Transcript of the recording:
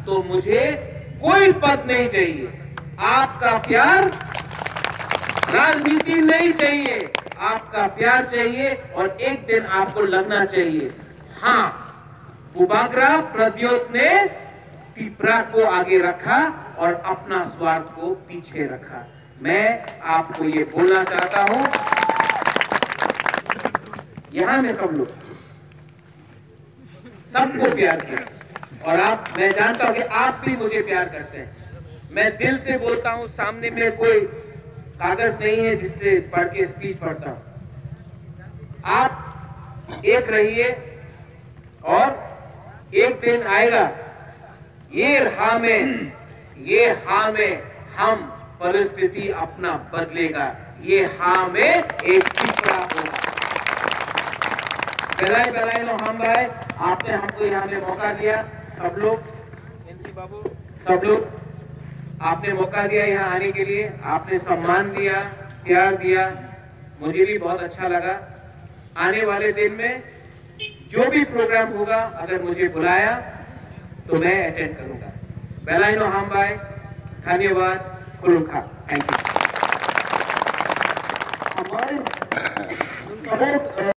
तो मुझे कोई पद नहीं चाहिए, आपका प्यार राजनीति नहीं चाहिए, आपका प्यार चाहिए और एक दिन आपको लगना चाहिए हाँ उबाग्रा प्रद्योत ने तिपरा को आगे रखा और अपना स्वार्थ को पीछे रखा। मैं आपको ये बोलना चाहता हूं, यहां में सब लोग सबको प्यार किया और मैं जानता हूं कि आप भी मुझे प्यार करते हैं। मैं दिल से बोलता हूं, सामने में कोई कागज नहीं है जिससे पढ़ के स्पीच पढ़ता हूं। आप एक रहिए और एक दिन आएगा ये हाँ में हम परिस्थिति अपना बदलेगा, ये हाँ में एक तीसरा होगा। बेलाय नो हम भाई, आपने हमको यहाँ में मौका दिया, सब लोग एनसी बाबू सब लोग आपने मौका दिया यहाँ आने के लिए, आपने सम्मान दिया, प्यार दिया, मुझे भी बहुत अच्छा लगा। आने वाले दिन में जो भी प्रोग्राम होगा अगर मुझे बुलाया तो मैं अटेंड करूंगा। बेलाय नो हम भाई, धन्यवाद, खुलुखा, थैंक यू।